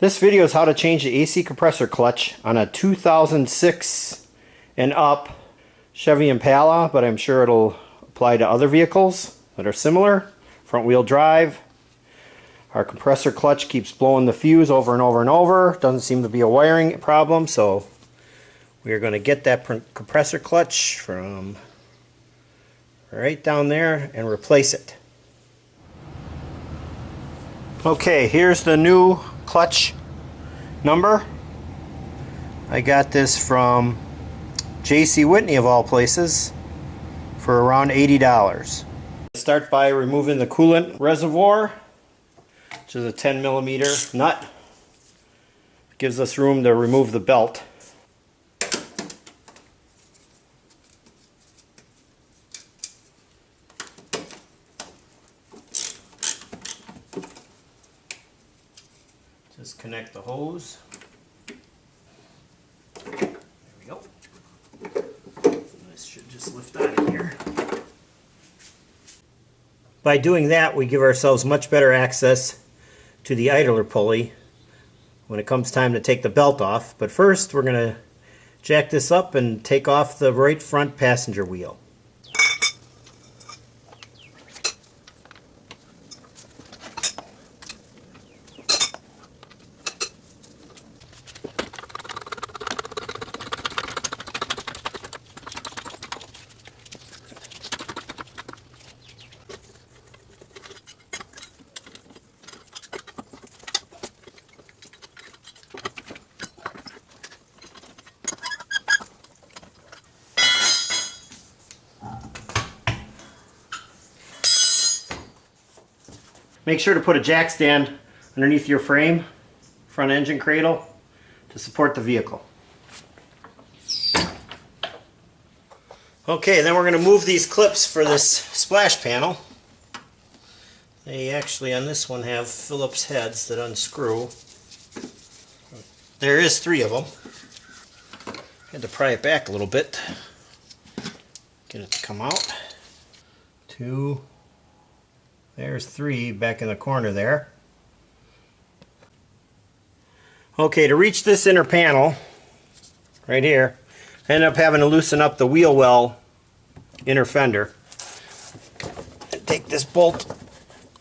This video is how to change the AC compressor clutch on a 2006 and up Chevy Impala, but I'm sure it'll apply to other vehicles that are similar. Front wheel drive. Our compressor clutch keeps blowing the fuse over and over and over. Doesn't seem to be a wiring problem, so we are going to get that compressor clutch from right down there and replace it. Okay, here's the new clutch number. I got this from J.C. Whitney of all places for around $80. Start by removing the coolant reservoir, which is a 10mm nut. Gives us room to remove the belt. Just connect the hose. There we go. This should just lift out of here. By doing that, we give ourselves much better access to the idler pulley when it comes time to take the belt off. But first, we're going to jack this up and take off the right front passenger wheel. Make sure to put a jack stand underneath your frame, front engine cradle, to support the vehicle. Okay, then we're going to move these clips for this splash panel. They actually on this one have Phillips heads that unscrew. There is 3 of them. Had to pry it back a little bit. Get it to come out. 2. There's 3 back in the corner there. Okay, to reach this inner panel, right here, I ended up having to loosen up the wheel well inner fender. And take this bolt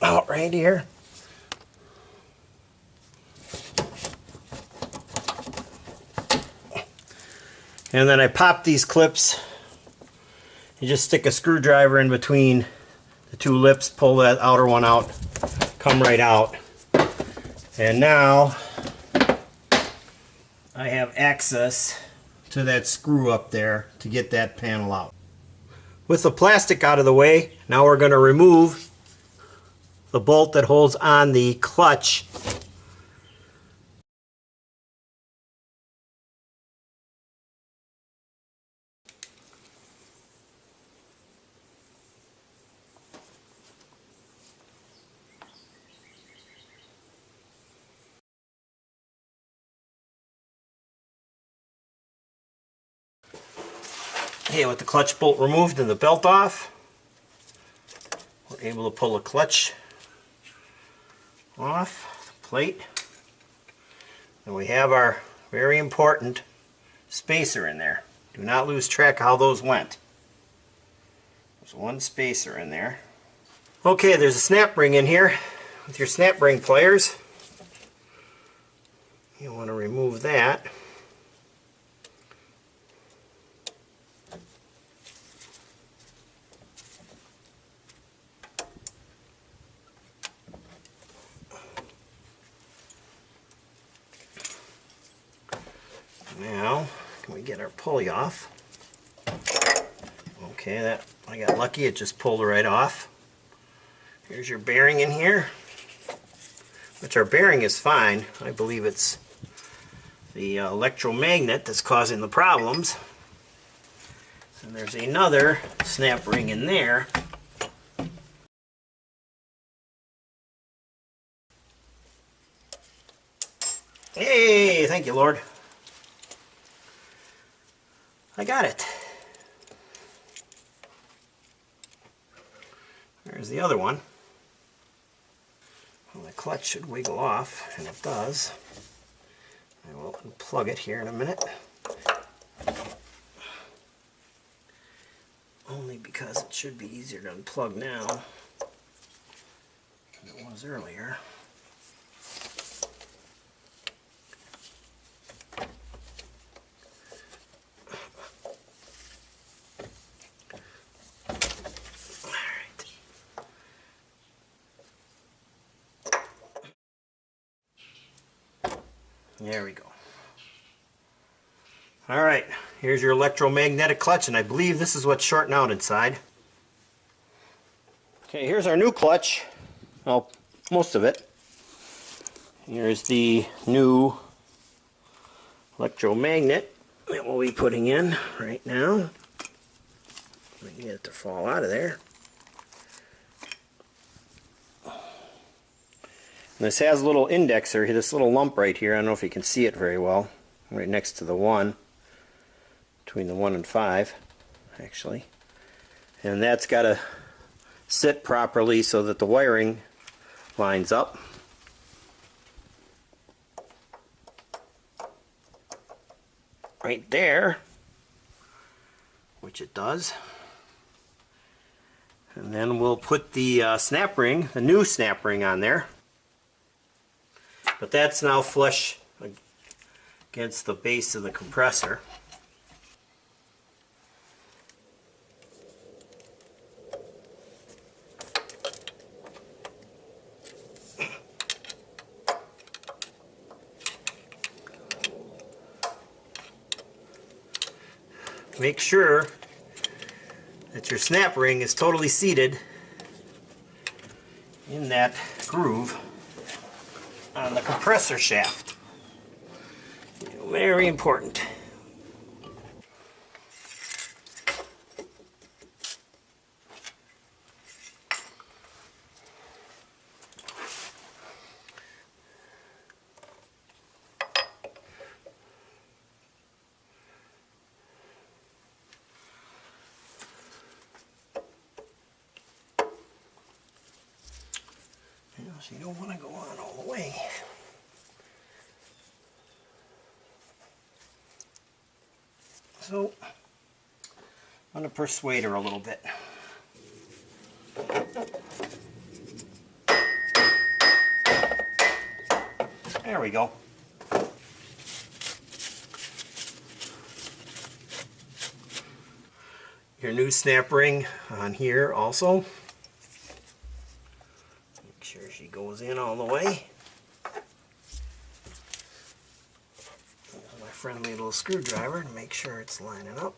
out right here. And then I pop these clips. You just stick a screwdriver in between the 2 lips, pull that outer one out, come right out. And now I have access to that screw up there to get that panel out. With the plastic out of the way, now we're going to remove the bolt that holds on the clutch. Okay, with the clutch bolt removed and the belt off, we're able to pull the clutch off the plate. And we have our very important spacer in there. Do not lose track of how those went. There's 1 spacer in there. Okay, there's a snap ring in here with your snap ring pliers. You want to remove that. Now, can we get our pulley off? Okay, that I got lucky, it just pulled right off. Here's your bearing in here, which our bearing is fine. I believe it's the electromagnet that's causing the problems. And there's another snap ring in there. Hey, thank you, Lord. I got it. There's the other one. clutch should wiggle off, and it does. I will unplug it here in a minute. Only because it should be easier to unplug now than it was earlier. There we go. Alright, here's your electromagnetic clutch, and I believe this is what's shorting out inside. Okay, here's our new clutch. Well, most of it. Here's the new electromagnet that we'll be putting in right now. We can get it to fall out of there. And this has a little indexer, this little lump right here. I don't know if you can see it very well. Right next to the 1. Between the 1 and 5, actually. And that's got to sit properly so that the wiring lines up. Right there, which it does. And then we'll put the snap ring, the new snap ring, on there. But that's now flush against the base of the compressor. Make sure that your snap ring is totally seated in that groove on the compressor shaft. Very important. So you don't want to go on all the way. So I'm going to persuade her a little bit. There we go. Your new snap ring on here also. Make sure she goes in all the way. My friendly little screwdriver to make sure it's lining up.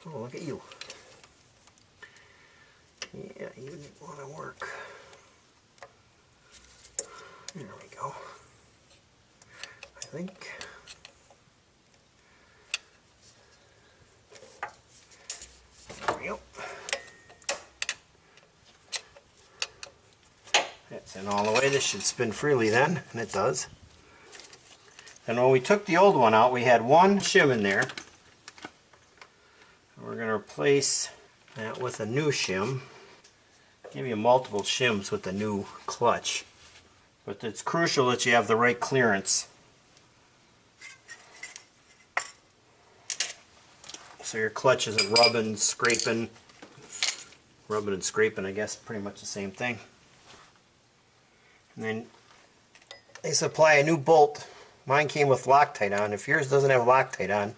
Oh, look at you. Yeah, you want to work. There we go. I think. There we go. That's in all the way. This should spin freely then, and it does. And when we took the old one out, we had one shim in there. We're going to replace that with a new shim. Give you multiple shims with the new clutch. But it's crucial that you have the right clearance. So your clutch isn't rubbing, scraping. Rubbing and scraping, I guess, pretty much the same thing. And then they supply a new bolt. Mine came with Loctite on. If yours doesn't have Loctite on,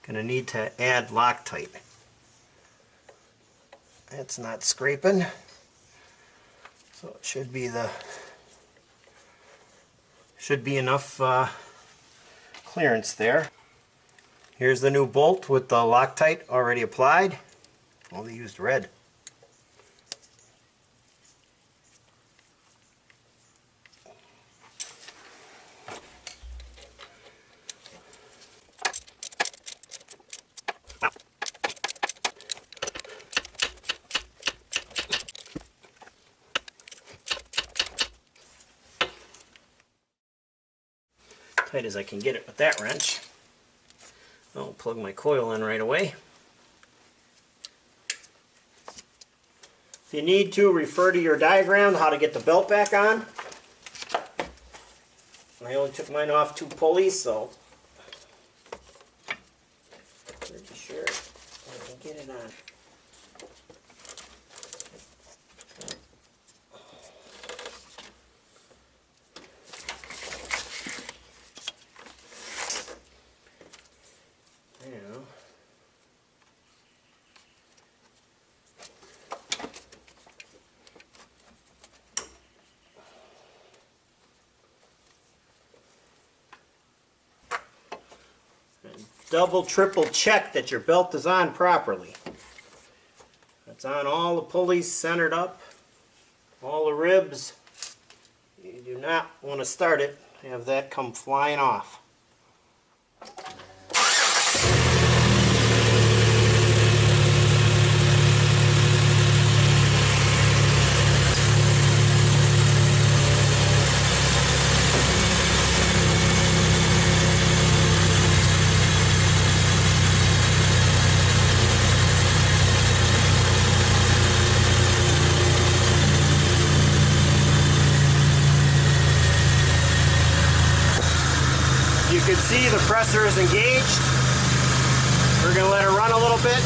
going to need to add Loctite. It's not scraping. So it should be enough clearance there. Here's the new bolt with the Loctite already applied. Only used red. Tight as I can get it with that wrench. I'll plug my coil in right away. If you need to, refer to your diagram how to get the belt back on. I only took mine off 2 pulleys, so pretty sure I can get it on. Now, double, triple check that your belt is on properly. It's on all the pulleys centered up, all the ribs. You do not want to start it, have that come flying off. You can see the presser is engaged. We're going to let her run a little bit.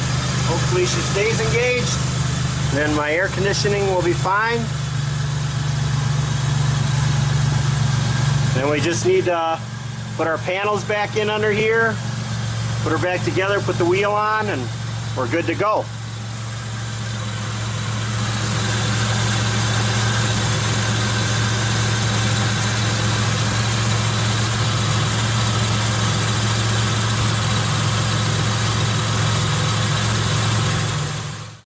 Hopefully she stays engaged. Then my air conditioning will be fine. Then we just need to put our panels back in under here, put her back together, put the wheel on, and we're good to go.